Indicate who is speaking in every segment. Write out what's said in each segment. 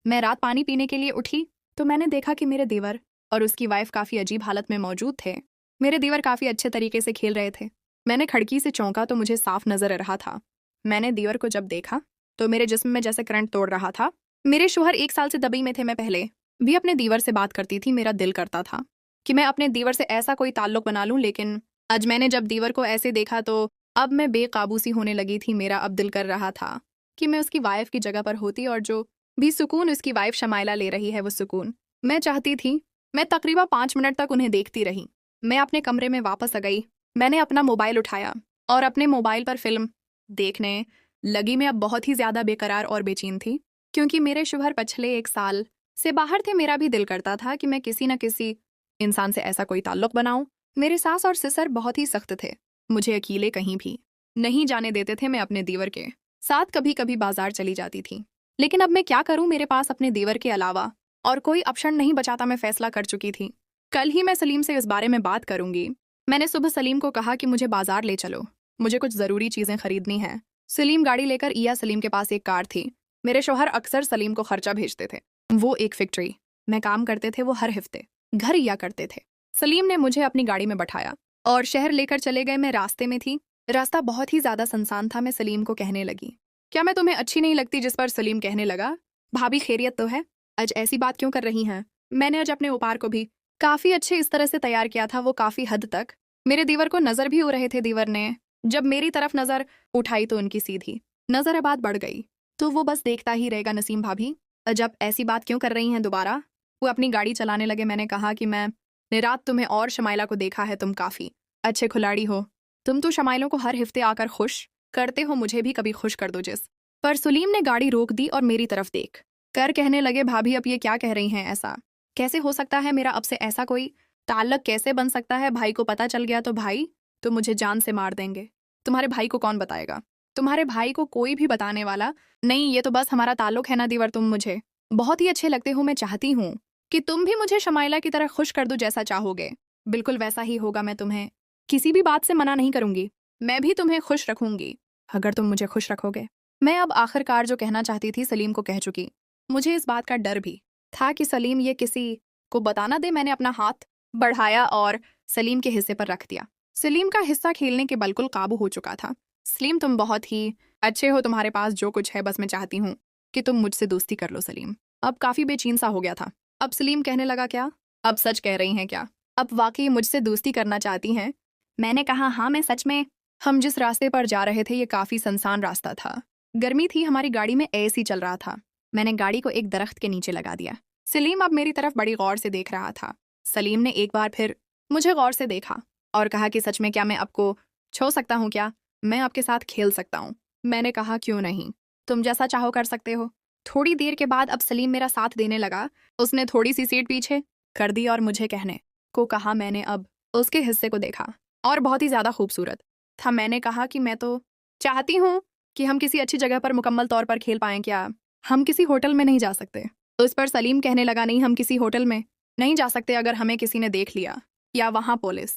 Speaker 1: मैं रात पानी पीने के लिए उठी तो मैंने देखा कि मेरे देवर और उसकी वाइफ काफ़ी अजीब हालत में मौजूद थे। मेरे देवर काफ़ी अच्छे तरीके से खेल रहे थे। मैंने खिड़की से चौंका तो मुझे साफ नजर आ रहा था। मैंने देवर को जब देखा तो मेरे जिस्म में जैसे करंट तोड़ रहा था। मेरे शोहर 1 साल से दबई में थे। मैं पहले भी अपने देवर से बात करती थी। मेरा दिल करता था कि मैं अपने देवर से ऐसा कोई ताल्लुक बना लूं, लेकिन आज मैंने जब देवर को ऐसे देखा तो अब मैं बेकाबू सी होने लगी थी। मेरा अब दिल कर रहा था कि मैं उसकी वाइफ की जगह पर होती और जो भी सुकून उसकी वाइफ शमाइला ले रही है वो सुकून मैं चाहती थी। मैं तकरीबन 5 मिनट तक उन्हें देखती रही। मैं अपने कमरे में वापस आ गई। मैंने अपना मोबाइल उठाया और अपने मोबाइल पर फिल्म देखने लगी। मैं अब बहुत ही ज्यादा बेकरार और बेचैन थी क्योंकि मेरे शोहर पिछले 1 साल से बाहर थे। मेरा भी दिल करता था कि मैं किसी न किसी इंसान से ऐसा कोई ताल्लुक बनाऊं। मेरे सास और ससुर बहुत ही सख्त थे। मुझे अकेले कहीं भी नहीं जाने देते थे। मैं अपने देवर के साथ कभी कभी बाजार चली जाती थी, लेकिन अब मैं क्या करूं, मेरे पास अपने देवर के अलावा और कोई ऑप्शन नहीं बचाता। मैं फैसला कर चुकी थी। कल ही मैं सलीम से इस बारे में बात करूंगी। मैंने सुबह सलीम को कहा कि मुझे बाजार ले चलो, मुझे कुछ ज़रूरी चीज़ें खरीदनी हैं। सलीम गाड़ी लेकर ईया। सलीम के पास एक कार थी। मेरे शौहर अक्सर सलीम को खर्चा भेजते थे। वो एक फैक्ट्री में काम करते थे। वो हर हफ्ते घर ईया करते थे। सलीम ने मुझे अपनी गाड़ी में बैठाया और शहर लेकर चले गए। मैं रास्ते में थी। रास्ता बहुत ही ज्यादा सुनसान था। मैं सलीम को कहने लगी, क्या मैं तुम्हें अच्छी नहीं लगती? जिस पर सलीम कहने लगा, भाभी खैरियत तो है? आज ऐसी बात क्यों कर रही हैं? मैंने आज अपने उपार को भी काफी अच्छे इस तरह से तैयार किया था। वो काफी हद तक मेरे देवर को नजर भी हो रहे थे। देवर ने जब मेरी तरफ नजर उठाई तो उनकी सीधी नजर आबाद बढ़ गई। तो वो बस देखता ही रहेगा। नसीम भाभी जब ऐसी बात क्यों कर रही हैं दोबारा? वो अपनी गाड़ी चलाने लगे। मैंने कहा कि मैंने रात तुम्हें और शमाइला को देखा है। तुम काफी अच्छे खिलाड़ी हो। तुम तो शमाइलों को हर हफ्ते आकर खुश करते हो। मुझे भी कभी खुश कर दो। जिस पर सलीम ने गाड़ी रोक दी और मेरी तरफ देख कर कहने लगे, भाभी अब ये क्या कह रही हैं? ऐसा कैसे हो सकता है? मेरा अब से ऐसा कोई ताल्लुक कैसे बन सकता है? भाई को पता चल गया तो भाई तो मुझे जान से मार देंगे। तुम्हारे भाई को कौन बताएगा? तुम्हारे भाई को कोई भी बताने वाला नहीं। ये तो बस हमारा ताल्लुक है ना दीवर। तुम मुझे बहुत ही अच्छे लगते हो। मैं चाहती हूँ कि तुम भी मुझे शमाइला की तरह खुश कर दो। जैसा चाहोगे बिल्कुल वैसा ही होगा। मैं तुम्हें किसी भी बात से मना नहीं करूंगी। मैं भी तुम्हें खुश रखूंगी अगर तुम मुझे खुश रखोगे। मैं अब आखिरकार जो कहना चाहती थी सलीम को कह चुकी। मुझे इस बात का डर भी था कि सलीम ये किसी को बता ना दे। मैंने अपना हाथ बढ़ाया और सलीम के हिस्से पर रख दिया। सलीम का हिस्सा खेलने के बिल्कुल काबू हो चुका था। सलीम तुम बहुत ही अच्छे हो। तुम्हारे पास जो कुछ है, बस मैं चाहती हूँ कि तुम मुझसे दोस्ती कर लो। सलीम अब काफी बेचैन सा हो गया था। अब सलीम कहने लगा, क्या अब सच कह रही हैं क्या? अब वाकई मुझसे दोस्ती करना चाहती हैं? मैंने कहा, हाँ मैं सच में। हम जिस रास्ते पर जा रहे थे ये काफी सुनसान रास्ता था। गर्मी थी। हमारी गाड़ी में एसी चल रहा था। मैंने गाड़ी को एक दरख्त के नीचे लगा दिया। सलीम अब मेरी तरफ बड़ी गौर से देख रहा था। सलीम ने एक बार फिर मुझे गौर से देखा और कहा कि सच में क्या मैं आपको छू सकता हूँ? क्या मैं आपके साथ खेल सकता हूँ? मैंने कहा, क्यों नहीं, तुम जैसा चाहो कर सकते हो। थोड़ी देर के बाद अब सलीम मेरा साथ देने लगा। उसने थोड़ी सी सीट पीछे कर दी और मुझे कहने को कहा। मैंने अब उसके हिस्से को देखा और बहुत ही ज्यादा खूबसूरत था। मैंने कहा कि मैं तो चाहती हूँ कि हम किसी अच्छी जगह पर मुकम्मल तौर पर खेल पाएं। क्या हम किसी होटल में नहीं जा सकते? उस पर सलीम कहने लगा, नहीं हम किसी होटल में नहीं जा सकते। अगर हमें किसी ने देख लिया या वहाँ पुलिस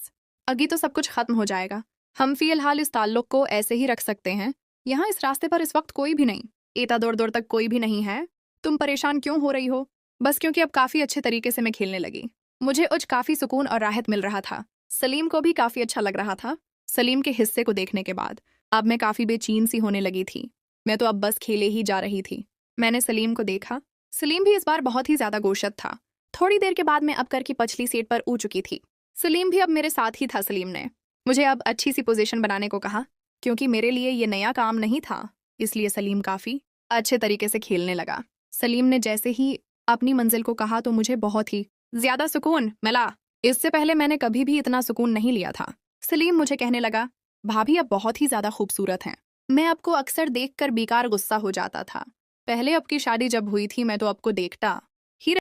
Speaker 1: अगी तो सब कुछ खत्म हो जाएगा। हम फिलहाल इस ताल्लुक को ऐसे ही रख सकते हैं। यहाँ इस रास्ते पर इस वक्त कोई भी नहीं। इतना दूर दूर तक कोई भी नहीं है। तुम परेशान क्यों हो रही हो? बस क्योंकि अब काफी अच्छे तरीके से मैं खेलने लगी। मुझे आज काफी सुकून और राहत मिल रहा था। सलीम को भी काफी अच्छा लग रहा था। सलीम के हिस्से को देखने के बाद अब मैं काफी बेचैन सी होने लगी थी। मैं तो अब बस खेले ही जा रही थी। मैंने सलीम को देखा। सलीम भी इस बार बहुत ही ज्यादा गोशत था। थोड़ी देर के बाद मैं अब कर की पछली सीट पर ऊ चुकी थी। सलीम भी अब मेरे साथ ही था। सलीम ने मुझे अब अच्छी सी पोजीशन बनाने को कहा क्योंकि मेरे लिए ये नया काम नहीं था। इसलिए सलीम काफी अच्छे तरीके से खेलने लगा। सलीम ने जैसे ही अपनी मंजिल को कहा तो मुझे बहुत ही ज्यादा सुकून मिला। इससे पहले मैंने कभी भी इतना सुकून नहीं लिया था। सलीम मुझे कहने लगा, भाभी अब बहुत ही ज्यादा खूबसूरत हैं। मैं आपको अक्सर देखकर बेकार गुस्सा हो जाता था। पहले आपकी शादी जब हुई थी मैं तो आपको देखता ही